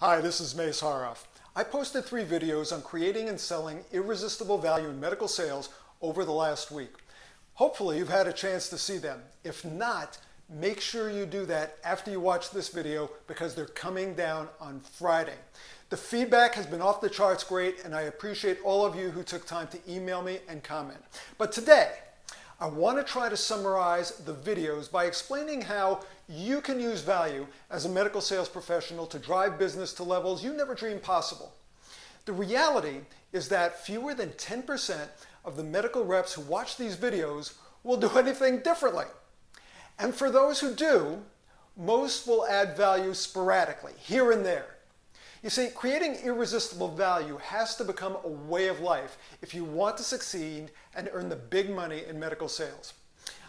Hi, this is Mace Haroff. I posted 3 videos on creating and selling irresistible value in medical sales over the last week. Hopefully you've had a chance to see them. If not, make sure you do that after you watch this video because they're coming down on Friday. The feedback has been off the charts great, and I appreciate all of you who took time to email me and comment. But today, I want to try to summarize the videos by explaining how you can use value as a medical sales professional to drive business to levels you never dreamed possible. The reality is that fewer than 10% of the medical reps who watch these videos will do anything differently. And for those who do, most will add value sporadically, here and there. You see, creating irresistible value has to become a way of life if you want to succeed and earn the big money in medical sales.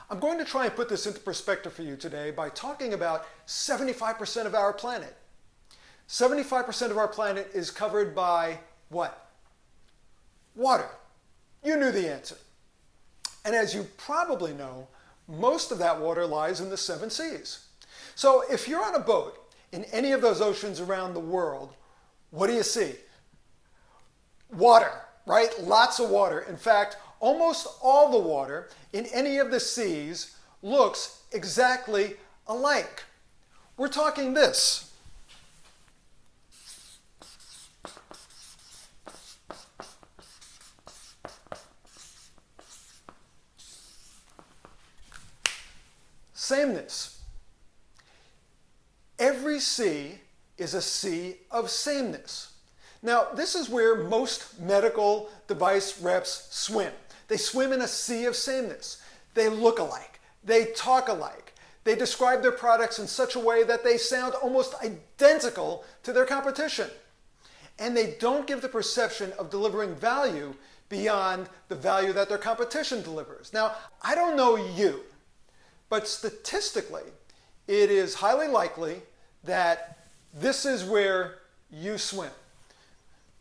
I'm going to try and put this into perspective for you today by talking about 75% of our planet. 75% of our planet is covered by what? Water. You knew the answer. And as you probably know, most of that water lies in the 7 seas. So if you're on a boat in any of those oceans around the world, what do you see? Water, right? Lots of water. In fact, almost all the water in any of the seas looks exactly alike. We're talking this. Sameness. Every sea is a sea of sameness. Now, this is where most medical device reps swim. They swim in a sea of sameness. They look alike. They talk alike. They describe their products in such a way that they sound almost identical to their competition. And they don't give the perception of delivering value beyond the value that their competition delivers. Now, I don't know you, but statistically, it is highly likely that this is where you swim.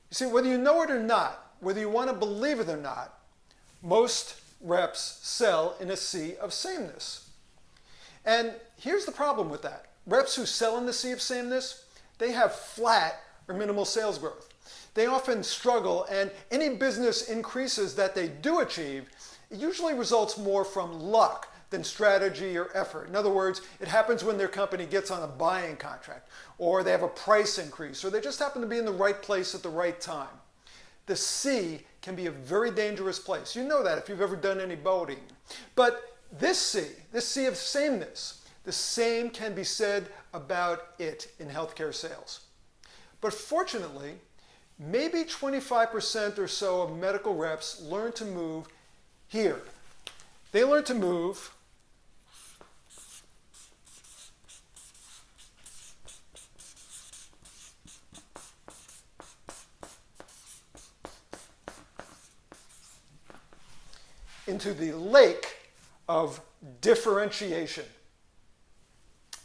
You see, whether you know it or not, whether you want to believe it or not, most reps sell in a sea of sameness. And here's the problem with that. Reps who sell in the sea of sameness, they have flat or minimal sales growth. They often struggle, and any business increases that they do achieve, it usually results more from luck than strategy or effort. In other words, it happens when their company gets on a buying contract, or they have a price increase, or they just happen to be in the right place at the right time. The sea can be a very dangerous place. You know that if you've ever done any boating. But this sea of sameness, the same can be said about it in healthcare sales. But fortunately, maybe 25% or so of medical reps learn to move here. They learn to move into the lake of differentiation.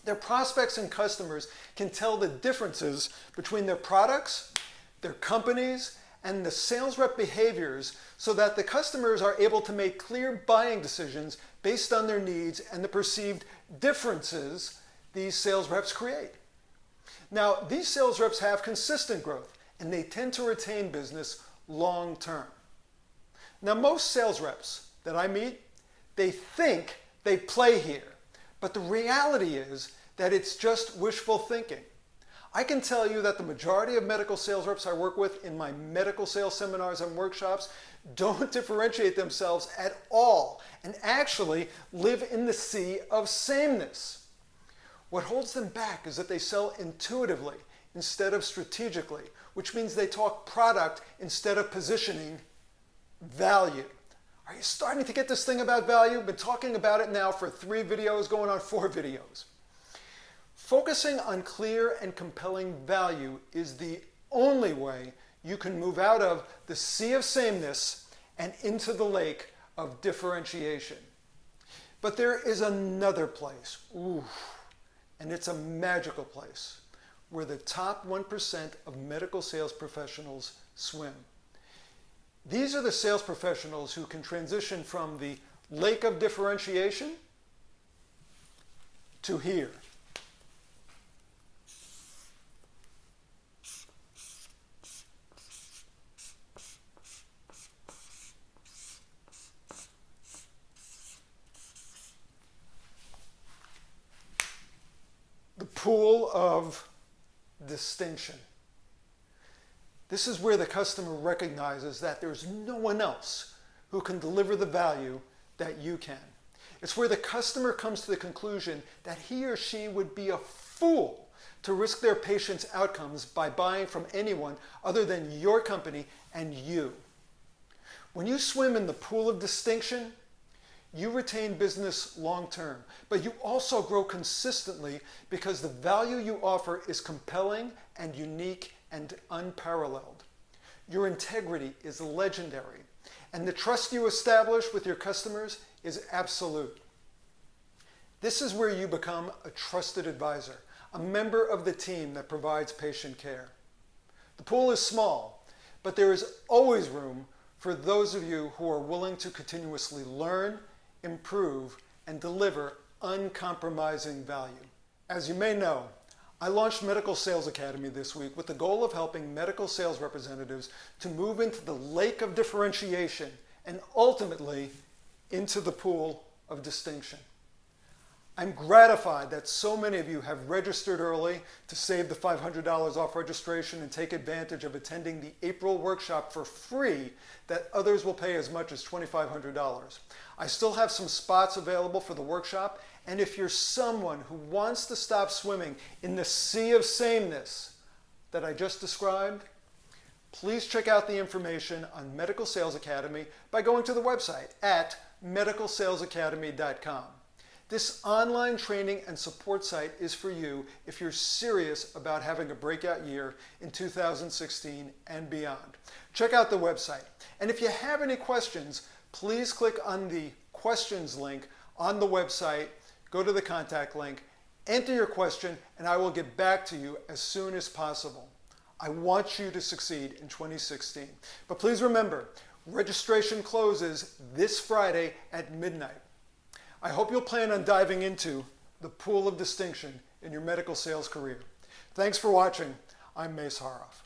Their prospects and customers can tell the differences between their products, their companies, and the sales rep behaviors so that the customers are able to make clear buying decisions based on their needs and the perceived differences these sales reps create. Now, these sales reps have consistent growth, and they tend to retain business long term. Now, most sales reps that I meet, they think they play here, but the reality is that it's just wishful thinking. I can tell you that the majority of medical sales reps I work with in my medical sales seminars and workshops don't differentiate themselves at all and actually live in the sea of sameness. What holds them back is that they sell intuitively instead of strategically, which means they talk product instead of positioning value. Are you starting to get this thing about value? I've been talking about it now for 3 videos, going on 4 videos. Focusing on clear and compelling value is the only way you can move out of the sea of sameness and into the lake of differentiation. But there is another place, and it's a magical place, where the top 1% of medical sales professionals swim. These are the sales professionals who can transition from the lake of differentiation to here. pool of distinction. This is where the customer recognizes that there's no one else who can deliver the value that you can. It's where the customer comes to the conclusion that he or she would be a fool to risk their patient's outcomes by buying from anyone other than your company and you. When you swim in the pool of distinction, you retain business long term, but you also grow consistently because the value you offer is compelling and unique and unparalleled. Your integrity is legendary, and the trust you establish with your customers is absolute. This is where you become a trusted advisor, a member of the team that provides patient care. The pool is small, but there is always room for those of you who are willing to continuously learn, improve, and deliver uncompromising value. As you may know, I launched Medical Sales Academy this week with the goal of helping medical sales representatives to move into the lake of differentiation and ultimately into the pool of distinction. I'm gratified that so many of you have registered early to save the $500 off registration and take advantage of attending the April workshop for free that others will pay as much as $2,500. I still have some spots available for the workshop, and if you're someone who wants to stop swimming in the sea of sameness that I just described, please check out the information on Medical Sales Academy by going to the website at medicalsalesacademy.com. This online training and support site is for you if you're serious about having a breakout year in 2016 and beyond. Check out the website. And if you have any questions, please click on the questions link on the website, go to the contact link, enter your question, and I will get back to you as soon as possible. I want you to succeed in 2016. But please remember, registration closes this Friday at midnight. I hope you'll plan on diving into the pool of distinction in your medical sales career. Thanks for watching. I'm Mace Haroff.